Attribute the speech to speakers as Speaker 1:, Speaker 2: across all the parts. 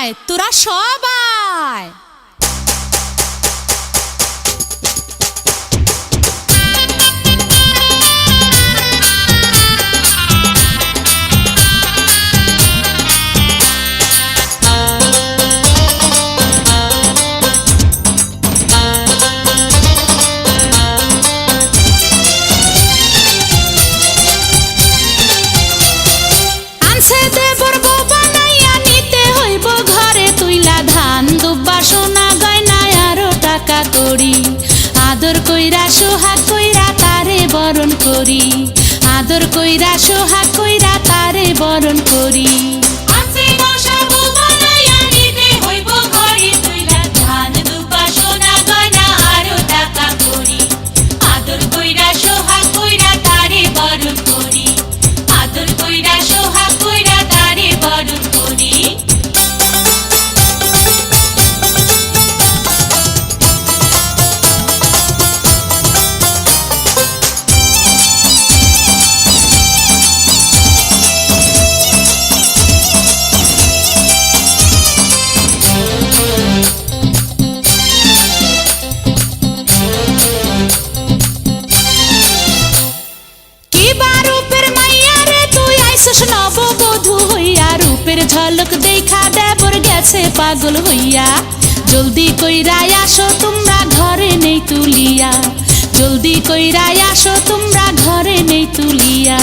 Speaker 1: আয় তোরা সবাই। আদর কইরা সোহাগ কইরা তারে বরণ করি, আদর কইরা সোহাগ কইরা তারে বরণ করি। ঝলক দেখা দেবর গেছে পাগল হইয়া, জলদি কইরা আসো তোমরা ঘরে নেই তুলিয়া, জলদি কইরা আসো তোমরা ঘরে নেই তুলিয়া।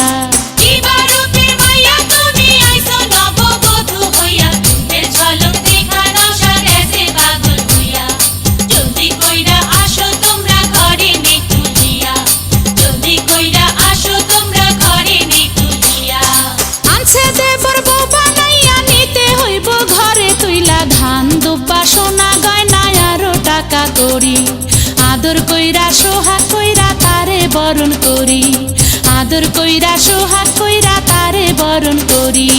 Speaker 1: আদর কইরা সোহাগ কইরা তারে বরণ করি, আদর কইরা সোহাগ কইরা তারে বরণ করি।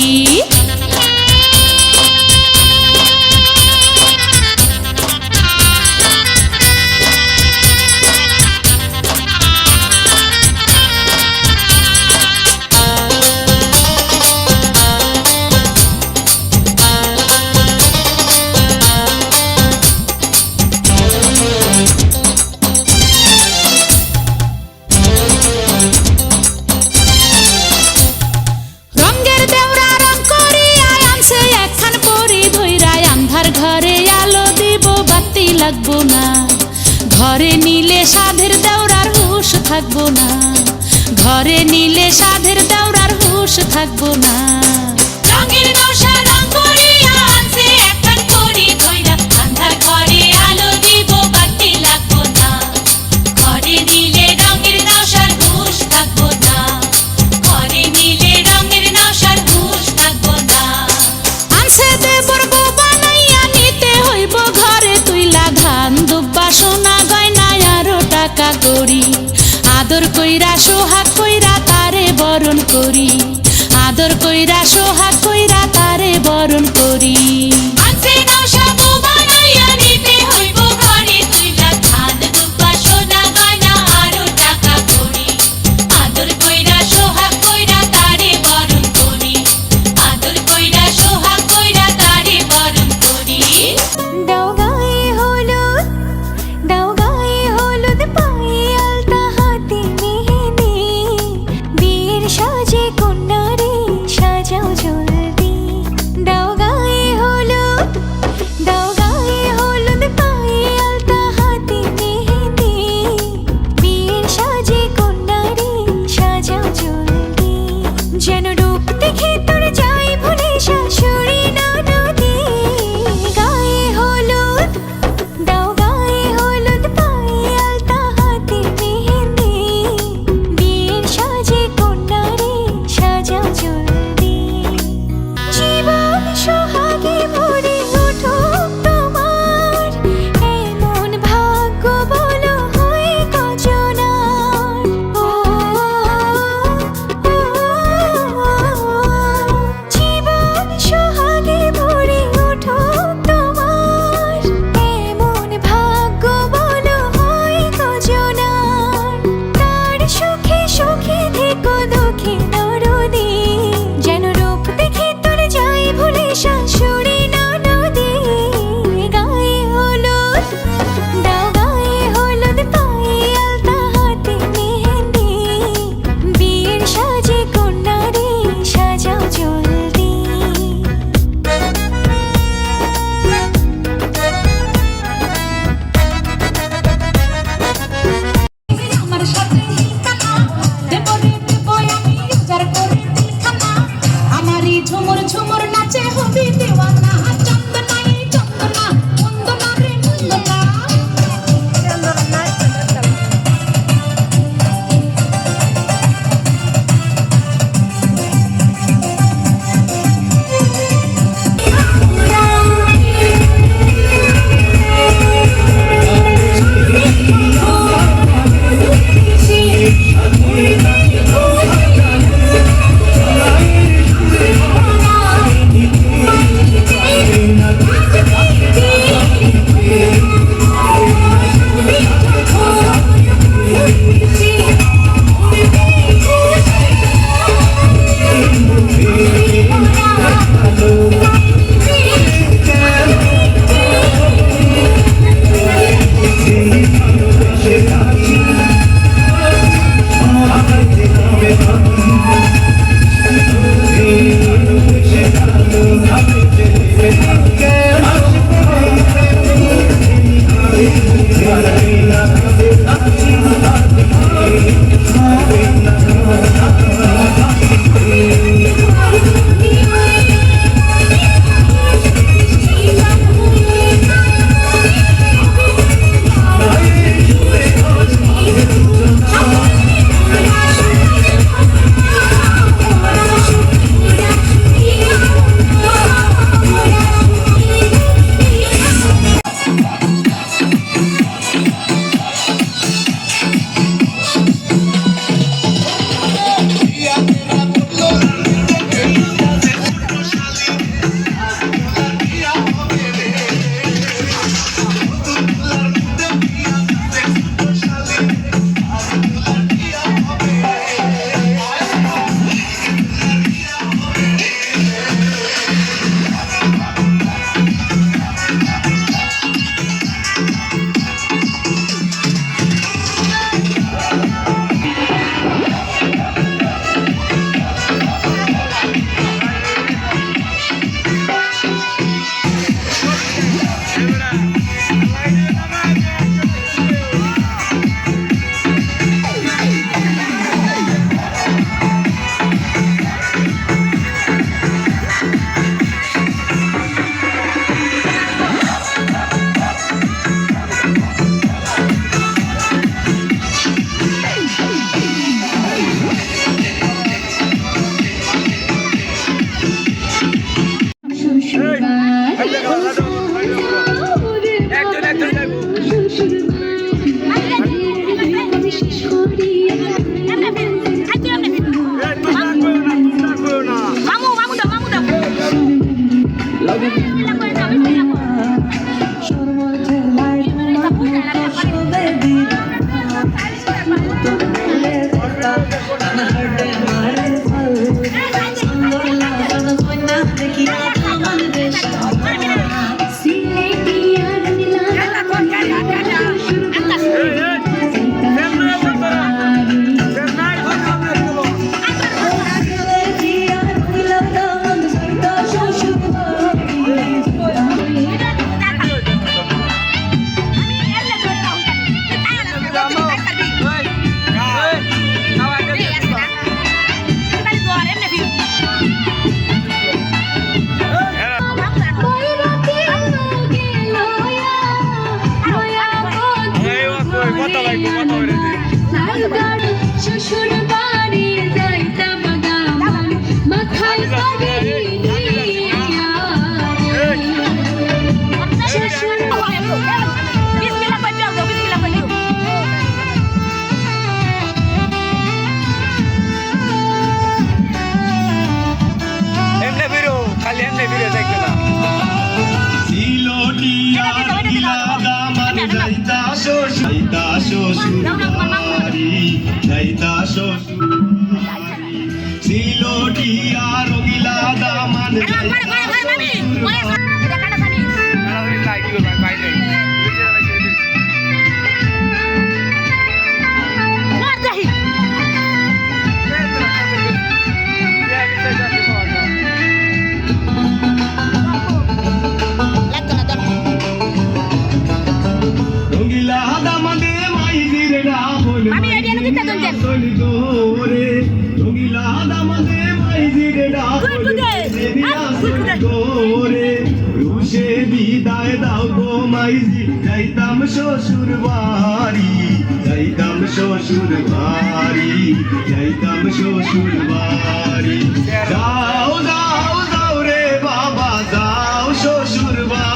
Speaker 1: ঘরে নিলে সাধের দেওরার হুশ থাকবো না, ঘরে নিলে সাধের দেওরার হুশ থাকবো না। আদর কইরা সোহাগ কইরা তারে বরণ করি, আদর কইরা সোহাগ কইরা তারে বরণ করি।
Speaker 2: হলুদ পায়ে আলতা হাতে মেহেন্দি
Speaker 1: শ্বশুর বাড়ি যাইতাম গামান মাথায় বাড়ি দিয়া শ্বশুর বিসমিল্লাহ কই যাও বিসমিল্লাহ কই যাও
Speaker 2: এমনে বিরো খালি এমনে বিরো দেখতে না
Speaker 3: সিলোটিয়া গিলা দামান যাইতা শ্বশুরবাড়ি যাইতা শ্বশুরবাড়ি সিলোটিয়া গিলা দামান যাইতা রঙিলা দামানে মাইজির ডাবল রঙিলা দামানে মাইজির ডাবল রুশে বিদায় দাও গো মাইজি যাইতাম শ্বশুর বাড়ি যাইতাম শ্বশুর বাড়ি যাইতাম শ্বশুর বাড়ি যাও যাও যাও রে বাবা যাও শ্বশুর বাড়ি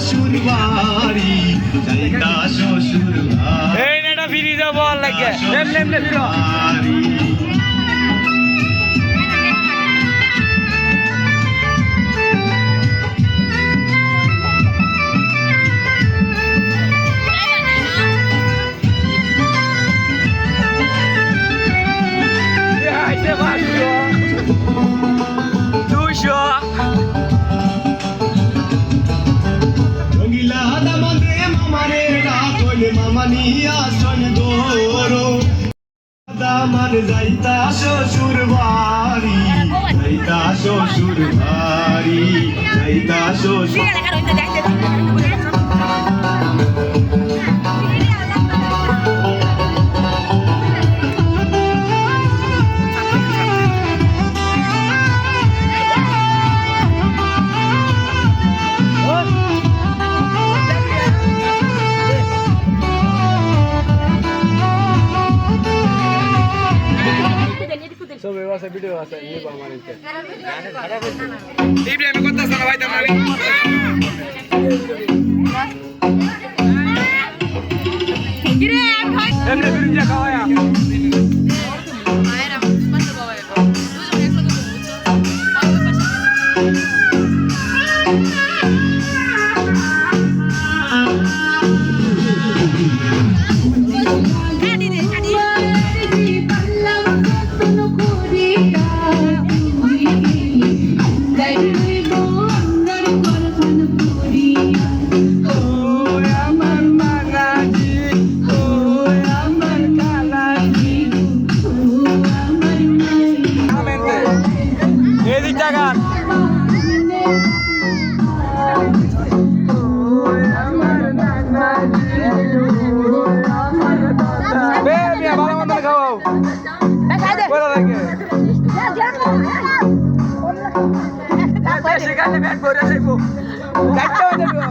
Speaker 3: শ্বশুর বাড়ি যাইতা শ্বশুর বাড়ি
Speaker 2: এই নেটা ফিরি যাব লাগে এমনে এমনে ফিরো
Speaker 3: রঙিলা দামানে মামারে ডাকল মামা নিয়া সন দোরো দামান যাইতা শ্বশুর বাড়ি যাইতা শ্বশুর বাড়ি যাইতা শ্বশুর
Speaker 2: সবে আছে ভিডিও আছে নিব আমারকে ইব্রাহিম কথা শোনা ভাই তোমারে
Speaker 1: কিরে ভাই
Speaker 2: এমনে বিরিয়া খাওয়া সেখানে ব্যাট করে আসবো চারটা হয়ে যাবে
Speaker 1: রে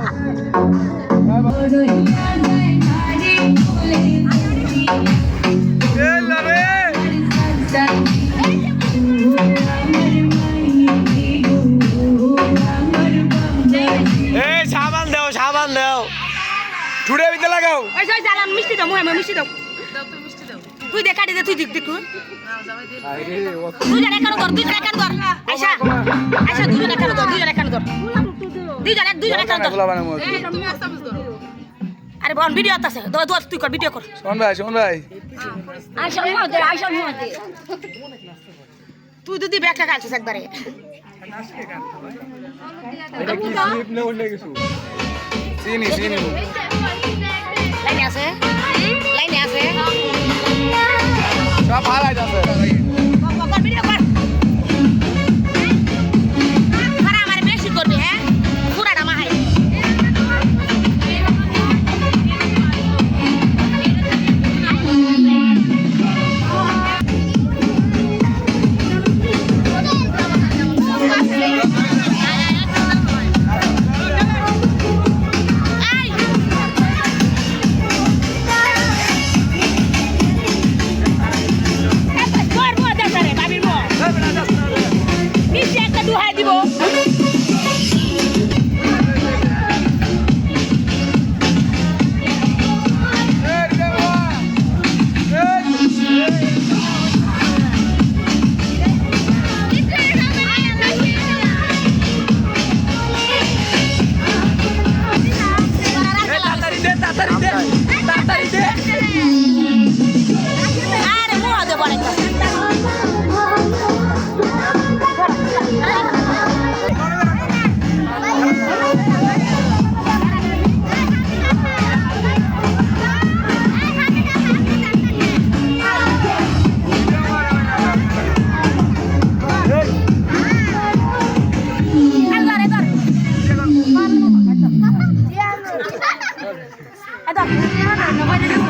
Speaker 2: ঠুড়ে ভিতরে লাগাও
Speaker 4: ওই যে জালাম মিষ্টি দাও মুহে মিষ্টি দাও তুই দে কাটি দে তুই দিক দেখু তুই জানে কেন ধর তুই জানে কেন ধর আয়শা আয়শা তুই জানে কেন ধর তুই জানে কেন ধর দুই জনে কেন ধর আরে বোন ভিডিও আছে ধর ধর তুই কর ভিডিও কর
Speaker 2: শোন ভাই
Speaker 4: আয়শা মুহে দে আয়শা মুহে দে তুই দুদি ব্যাগটা কাটছিস একবারে
Speaker 2: এটা কি স্লিপ না অন্য কিছু চিনি
Speaker 4: লাইনে আছে
Speaker 2: সব ভালো আছে
Speaker 4: কর ভিডিও কর খারা আমারে বেশি করবি হ্যাঁ পুরাটা মাহাই Ada.